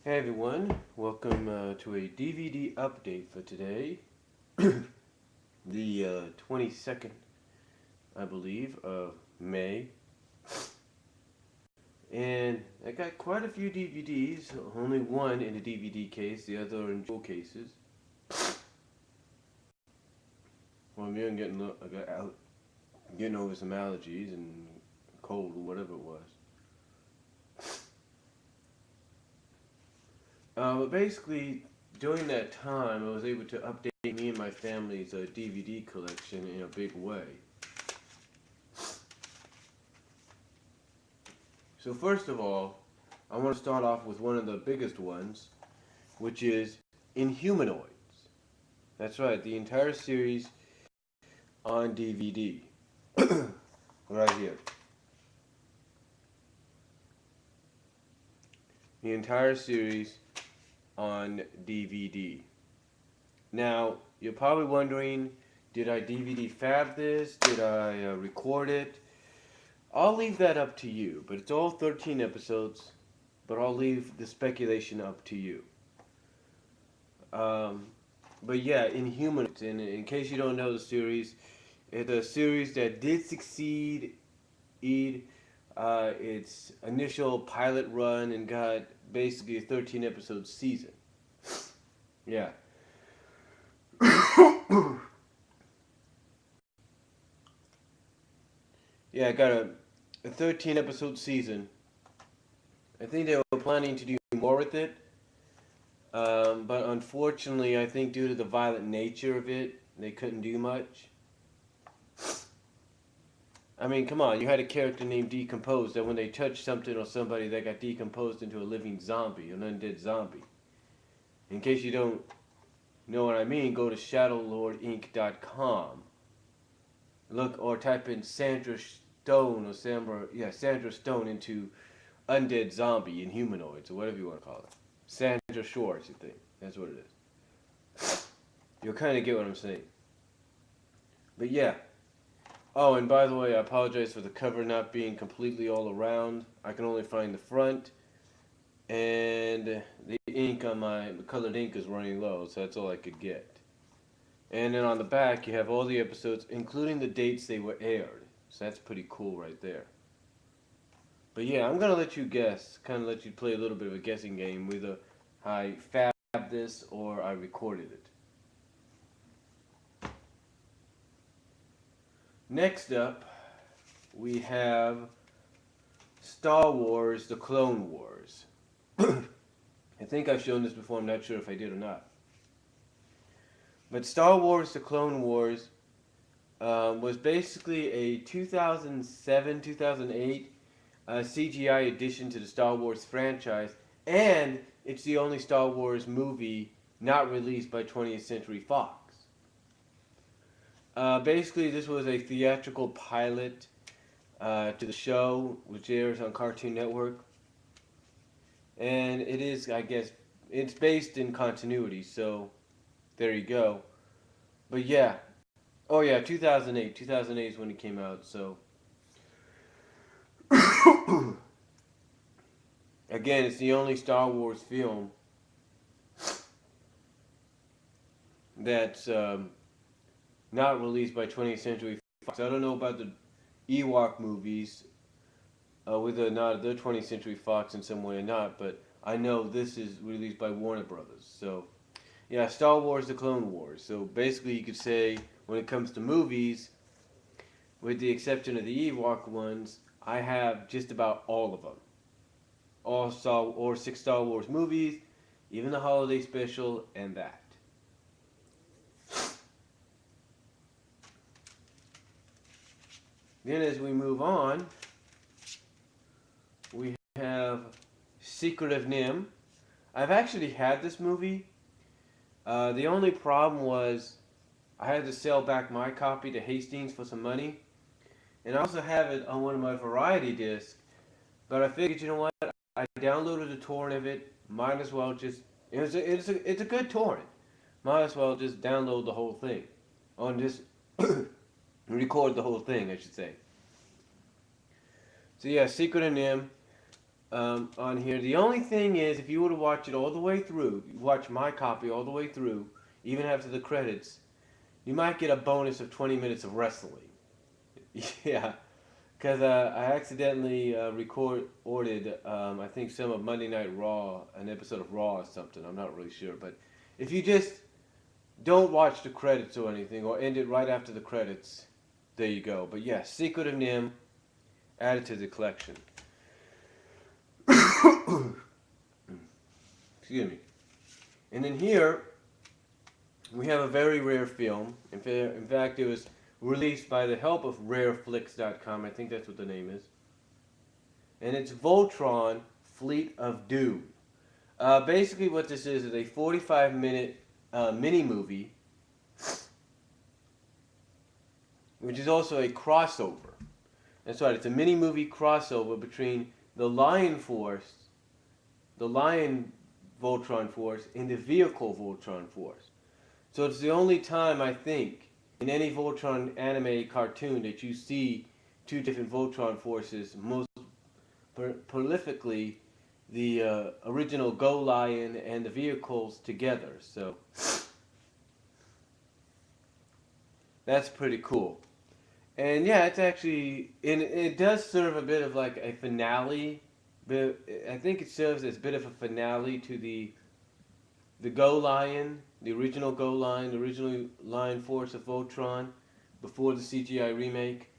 Hey everyone, welcome to a DVD update for today, the 22nd, I believe, of May. And I got quite a few DVDs, only one in a DVD case, the other in jewel cases. Well, I'm getting over some allergies and cold or whatever it was. But basically, during that time, I was able to update me and my family's DVD collection in a big way. So first of all, I want to start off with one of the biggest ones, which is Inhumanoids. That's right, the entire series on DVD. Right here. The entire series on DVD. Now, you're probably wondering, did I DVD fab this? Did I record it? I'll leave that up to you, but it's all 13 episodes, but I'll leave the speculation up to you. Um, but yeah, Inhumanoids, and in case you don't know the series, it's a series that did succeed its initial pilot run and got basically a 13 episode season. Yeah. Yeah, I got a 13 episode season. I think they were planning to do more with it, but unfortunately, I think due to the violent nature of it, they couldn't do much. I mean, come on, you had a character named Decomposed that when they touched something or somebody, they got decomposed into a living zombie, an undead zombie. In case you don't know what I mean, go to ShadowLordInc.com. Look or type in Sandra Stone or Sandra Stone into undead zombie and humanoids or whatever you want to call it. Sandra Shore, I should think. That's what it is. You'll kind of get what I'm saying. But yeah. Oh, and by the way, I apologize for the cover not being completely all around. I can only find the front, and the ink on my colored ink is running low, so that's all I could get. And then on the back, you have all the episodes, including the dates they were aired. So that's pretty cool right there. But yeah, I'm gonna let you guess, kind of let you play a little bit of a guessing game, whether I fabbed this or I recorded it. Next up, we have Star Wars: The Clone Wars. I think I've shown this before. I'm not sure if I did or not. But Star Wars: The Clone Wars was basically a 2007, 2008 CGI addition to the Star Wars franchise, and it's the only Star Wars movie not released by 20th Century Fox. Basically, this was a theatrical pilot to the show, which airs on Cartoon Network. And it is, I guess, it's based in continuity, so there you go. But yeah. Oh yeah, 2008. 2008 is when it came out, so. Again, it's the only Star Wars film that's not released by 20th Century Fox. I don't know about the Ewok movies, whether or not they're 20th Century Fox in some way or not, but I know this is released by Warner Brothers. So, yeah, Star Wars: The Clone Wars. So basically, you could say when it comes to movies, with the exception of the Ewok ones, I have just about all of them. All 6 Star Wars movies, even the holiday special, and that. Then as we move on, we have Secret of Nim. I've actually had this movie. The only problem was I had to sell back my copy to Hastings for some money. And I also have it on one of my variety discs. But I figured, you know what? I downloaded a torrent of it. Might as well just. It's a good torrent. Might as well just download the whole thing. On just record the whole thing, I should say. So yeah, Secret of Nim. on here. The only thing is, if you were to watch it all the way through, watch my copy all the way through, even after the credits, you might get a bonus of 20 minutes of wrestling. Yeah, because I accidentally recorded, I think, some of Monday Night Raw, an episode of Raw or something. I'm not really sure. But if you just don't watch the credits or anything, or end it right after the credits, there you go. But yeah, Secret of Nim added to the collection. Excuse me. And then here, we have a very rare film. In fact, it was released by the help of rareflix.com. I think that's what the name is. And it's Voltron Fleet of Doom. Basically what this is a 45-minute mini-movie, which is also a crossover. That's right, it's a mini-movie crossover between the Lion Force, the Lion Voltron Force, and the Vehicle Voltron Force. So it's the only time, I think, in any Voltron anime cartoon that you see two different Voltron forces, most prolifically the original Go Lion and the vehicles together. So that's pretty cool. And yeah, it's actually, and it does serve a bit of like a finale. But I think it serves as a bit of a finale to the Go Lion, the original Go Lion, the original Lion Force of Voltron, before the CGI remake,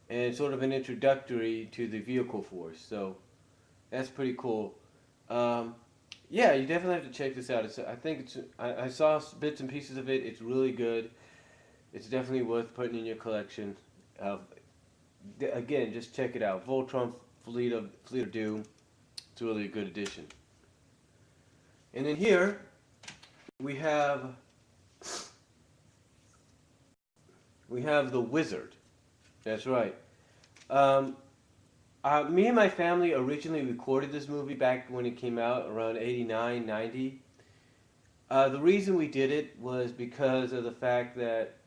and sort of an introductory to the Vehicle Force. So that's pretty cool. Yeah, you definitely have to check this out. I saw bits and pieces of it. It's really good. It's definitely worth putting in your collection. Again, just check it out. Voltron Fleet of Doom. It's really a good addition. And then here we have the Wizard. That's right. Me and my family originally recorded this movie back when it came out around 89, 90. The reason we did it was because of the fact that,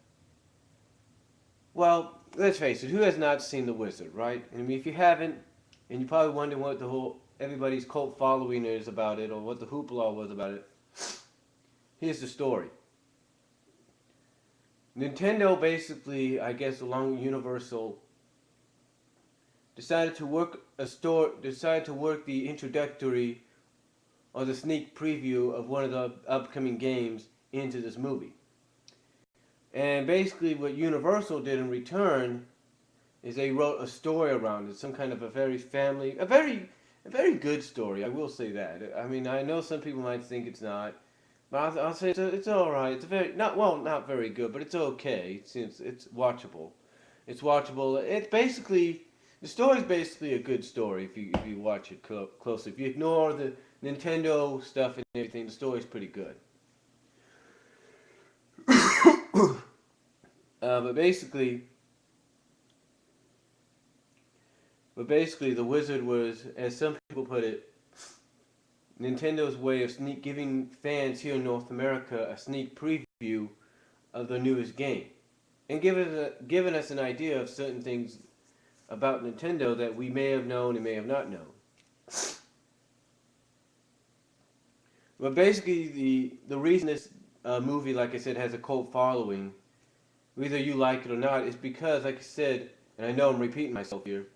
well, let's face it, who has not seen The Wizard, right? I mean, if you haven't, and you're probably wondering what everybody's cult following is about it, or what the hoopla was about it, here's the story. Nintendo basically, I guess along with Universal, decided to work the introductory or the sneak preview of one of the upcoming games into this movie. And basically what Universal did in return is they wrote a story around it, some kind of a very good story, I will say that. I mean, I know some people might think it's not, but I'll say it's all right. It's not very good, but it's okay. It's watchable. It's watchable. The story's basically a good story if you watch it closely. If you ignore the Nintendo stuff and everything, the story's pretty good. But basically, the Wizard was, as some people put it, Nintendo's way of giving fans here in North America a sneak preview of the newest game, and giving us an idea of certain things about Nintendo that we may have known and may have not known. But basically, the reason this movie, like I said, has a cult following, whether you like it or not, is because, like I said, and I know I'm repeating myself here,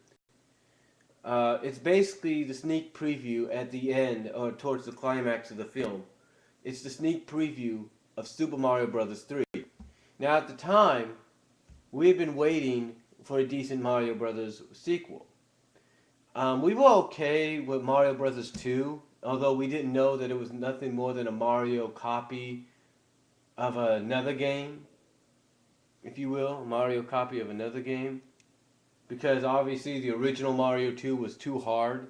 it's basically the sneak preview at the end, or towards the climax of the film. It's the sneak preview of Super Mario Bros. 3. Now, at the time, we had been waiting for a decent Mario Bros. Sequel. We were okay with Mario Bros. 2, although we didn't know that it was nothing more than a Mario copy of another game, if you will, a Mario copy of another game. Because obviously the original Mario 2 was too hard.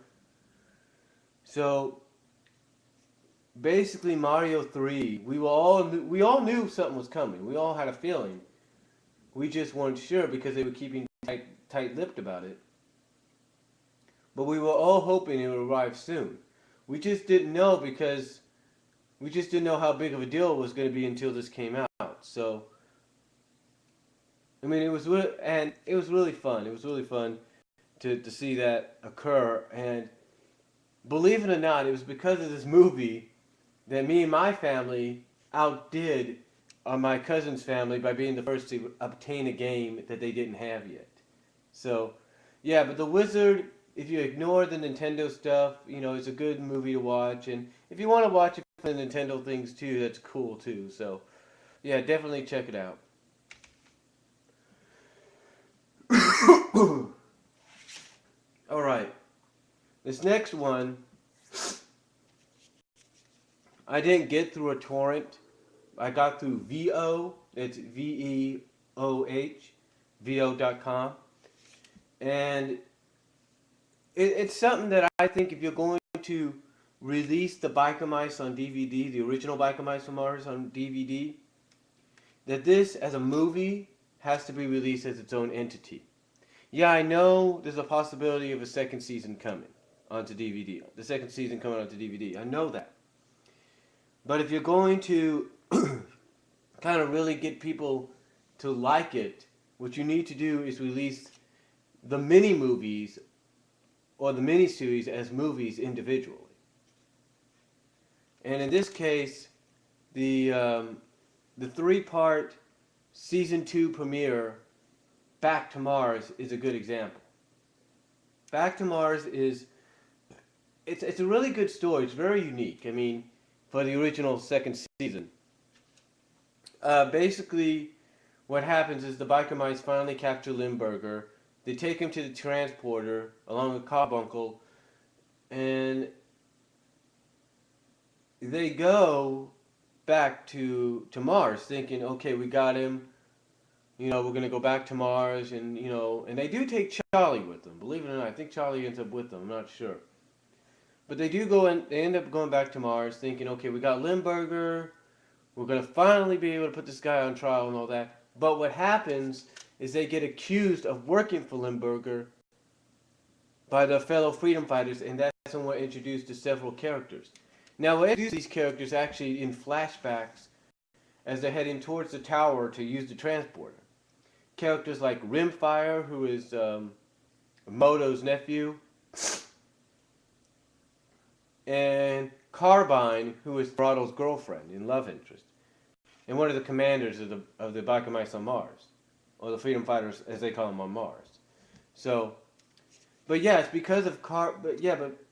So basically Mario 3, we all knew something was coming. We all had a feeling. We just weren't sure because they were keeping tight-lipped about it. But we were all hoping it would arrive soon. We just didn't know because we just didn't know how big of a deal it was going to be until this came out. So I mean, it was really fun. It was really fun to see that occur. And believe it or not, it was because of this movie that me and my family outdid my cousin's family by being the first to obtain a game that they didn't have yet. So, yeah, but The Wizard, if you ignore the Nintendo stuff, it's a good movie to watch. And if you want to watch it for the Nintendo things too, that's cool too. So, yeah, definitely check it out. All right. This next one, I didn't get through a torrent. I got through VO. It's VEOH, VO.com. And it's something that I think if you're going to release the Biker Mice on DVD, the original Biker Mice from Mars on DVD, that this as a movie has to be released as its own entity. Yeah, I know there's a possibility of a second season coming onto DVD. The second season coming onto DVD. I know that. But if you're going to kind of really get people to like it, what you need to do is release the mini movies or the miniseries as movies individually. And in this case, the 3-part season 2 premiere, Back to Mars, is a good example. Back to Mars it's a really good story. It's very unique. I mean, for the original second season. Basically, what happens is the Biker Mice finally capture Limburger. They take him to the transporter along with Carbuncle, and they go back to Mars, thinking, okay, we got him. We're gonna go back to Mars, and and they do take Charlie with them. Believe it or not, I think Charlie ends up with them. I'm not sure, but they do go and they end up going back to Mars, thinking, okay, we got Limburger. We're gonna finally be able to put this guy on trial and all that. But what happens is they get accused of working for Limburger by their fellow freedom fighters, and that's when we're introduced to several characters. Now, we're introduced to these characters actually in flashbacks as they're heading towards the tower to use the transporter. Characters like Rimfire, who is Moto's nephew, and Carbine, who is Brado's girlfriend and love interest, and one of the commanders of the Biker Mice on Mars, or the Freedom Fighters as they call them on Mars. So, but yeah, it's because of but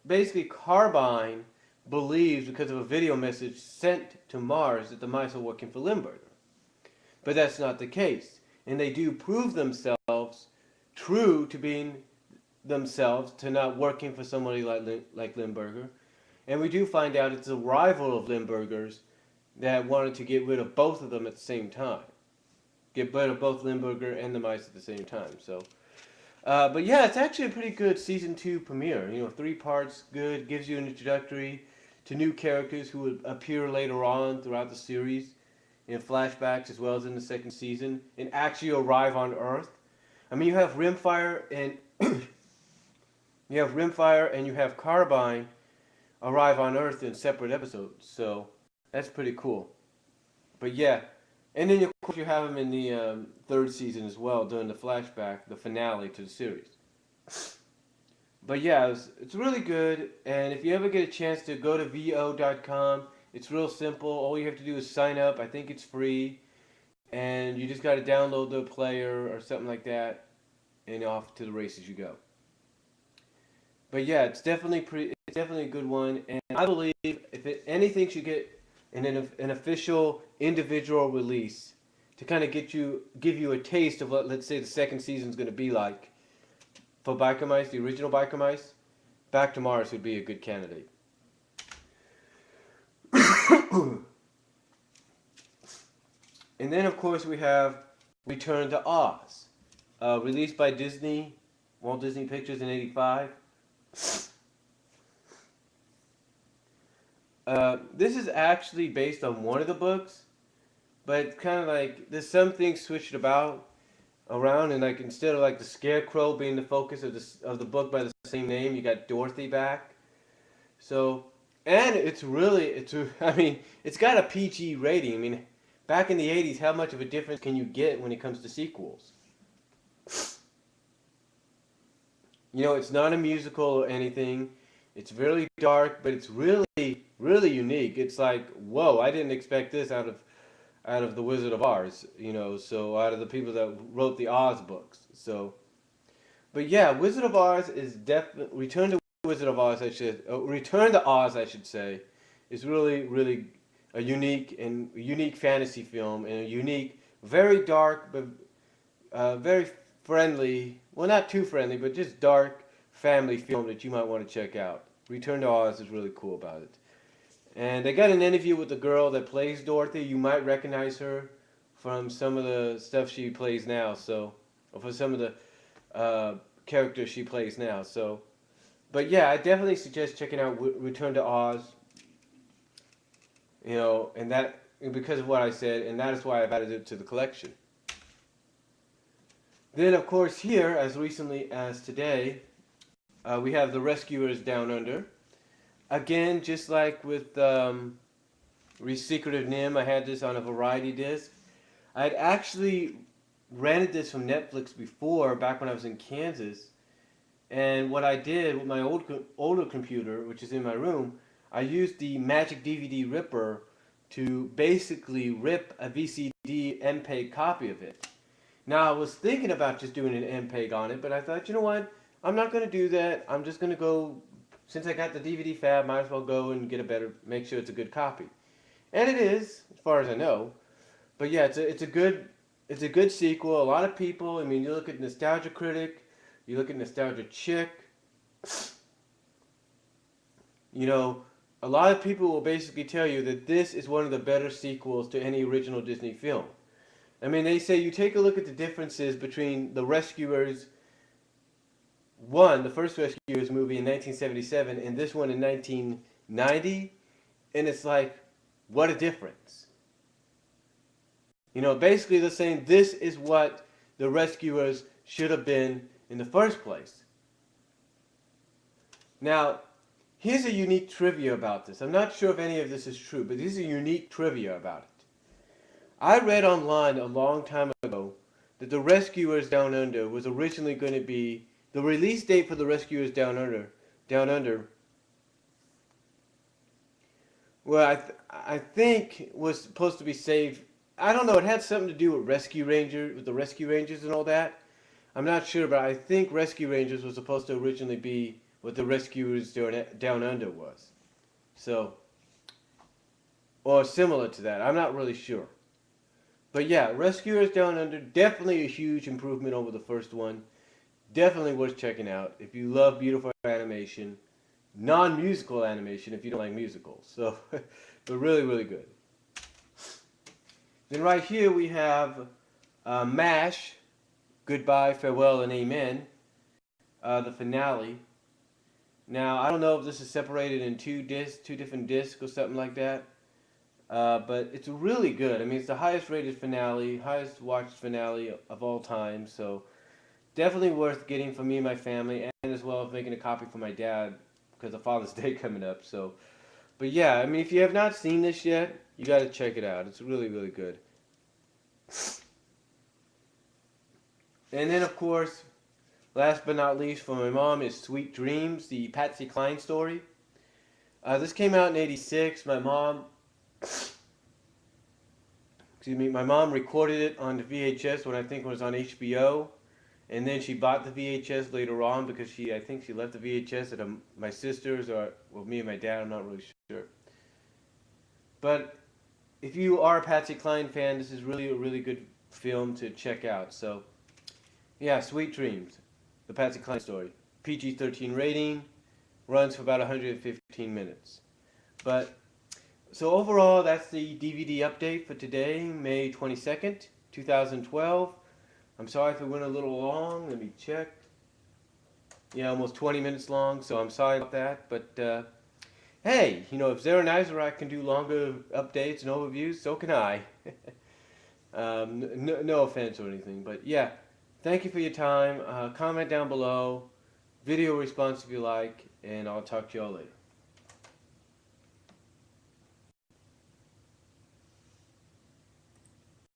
basically Carbine believes because of a video message sent to Mars that the mice are working for Limburger. But that's not the case. And they do prove themselves true to being themselves, to not working for somebody like Limburger. And we do find out it's a rival of Limburger's that wanted to get rid of both of them at the same time. Get rid of both Limburger and the mice at the same time. So, but yeah, it's actually a pretty good season 2 premiere. 3 parts, good, gives you an introductory to new characters who would appear later on throughout the series in flashbacks as well as in the second season and actually arrive on Earth. I mean, you have Rimfire and you have Carbine arrive on Earth in separate episodes, so that's pretty cool. But yeah, and then of course you have them in the 3rd season as well during the flashback, the finale to the series. But yeah, it's really good, and if you ever get a chance to go to VO.com, it's real simple. All you have to do is sign up. I think it's free, and you just got to download the player or something like that, and off to the races you go. But yeah, it's definitely a good one, and I believe if anything should get an official individual release to kind of give you a taste of what, let's say, the second season is going to be like. For Biker Mice, the original Biker Mice, Back to Mars would be a good candidate. And then, of course, we have Return to Oz, released by Disney, Walt Disney Pictures in '85. This is actually based on one of the books, but it's kind of like there's some things switched around, and like instead of like the Scarecrow being the focus of the book by the same name, you got Dorothy back. So, and it's I mean, it's got a PG rating. I mean, back in the '80s, how much of a difference can you get when it comes to sequels? It's not a musical or anything. It's really dark, but it's really, really unique. It's like, whoa, I didn't expect this out of the Wizard of Oz, you know. So out of the people that wrote the Oz books. So, but yeah, Wizard of Oz is definitely Return to Oz, I should say, is really, really a unique fantasy film and a unique, very dark but very friendly. Well, not too friendly, but just dark family film that you might want to check out. Return to Oz is really cool about it. And they got an interview with the girl that plays Dorothy. You might recognize her from some of the stuff she plays now. So, or for some of the characters she plays now. So, but yeah, I definitely suggest checking out Return to Oz. You know, and that because of what I said, and that is why I've added it to the collection. Then, of course, here, as recently as today, we have The Rescuers Down Under. Again, just like with Secret of NIMH, I had this on a variety disc. I'd actually rented this from Netflix before, back when I was in Kansas. And what I did with my older computer, which is in my room, I used the Magic DVD Ripper to basically rip a VCD MPEG copy of it. Now, I was thinking about just doing an MPEG on it, but I thought, you know what? I'm not going to do that. I'm just going to go, since I got the DVD fab, might as well go and get make sure it's a good copy. And it is, as far as I know. But yeah, it's a good sequel. A lot of people, I mean, you look at Nostalgia Critic, you look at Nostalgia Chick, you know, a lot of people will basically tell you that this is one of the better sequels to any original Disney film. I mean, they say you take a look at the differences between The Rescuers 1, the first Rescuers movie in 1977, and this one in 1990, and it's like, what a difference. You know, basically they're saying this is what The Rescuers should have been in the first place. Now, here's a unique trivia about this. I'm not sure if any of this is true, but this is a unique trivia about it. I read online a long time ago that The Rescuers Down Under was originally going to be, the release date for The Rescuers Down Under, well, I think was supposed to be saved. I don't know, it had something to do with with the Rescue Rangers and all that. I'm not sure, but I think Rescue Rangers was supposed to originally be what The Rescuers Down Under was. So, or similar to that. I'm not really sure. But yeah, Rescuers Down Under, definitely a huge improvement over the first one. Definitely worth checking out if you love beautiful animation. Non-musical animation if you don't like musicals. So, but really, really good. Then right here we have MASH, Goodbye, Farewell, and Amen. The finale. Now, I don't know if this is separated in two different discs or something like that. But it's really good. I mean, it's the highest rated finale, highest watched finale of all time. So definitely worth getting for me and my family, and as well as making a copy for my dad because of Father's Day coming up. So, but yeah, I mean, if you have not seen this yet, you got to check it out. It's really, really good. And then, of course, last but not least for my mom is Sweet Dreams, the Patsy Cline story. This came out in '86. My mom recorded it on the VHS when I think it was on HBO, and then she bought the VHS later on because I think she left the VHS at my sister's or me and my dad. I'm not really sure. But if you are a Patsy Cline fan, this is really a really good film to check out. So, yeah, Sweet Dreams, the Patsy Cline story. PG-13 rating, runs for about 115 minutes. But so overall, that's the DVD update for today, May 22nd, 2012. I'm sorry if it went a little long. Let me check. Yeah, almost 20 minutes long, so I'm sorry about that. But hey, you know, if Zara Nizarak can do longer updates and overviews, so can I. No offense or anything, but yeah, thank you for your time. Comment down below, video response if you like, and I'll talk to y'all later.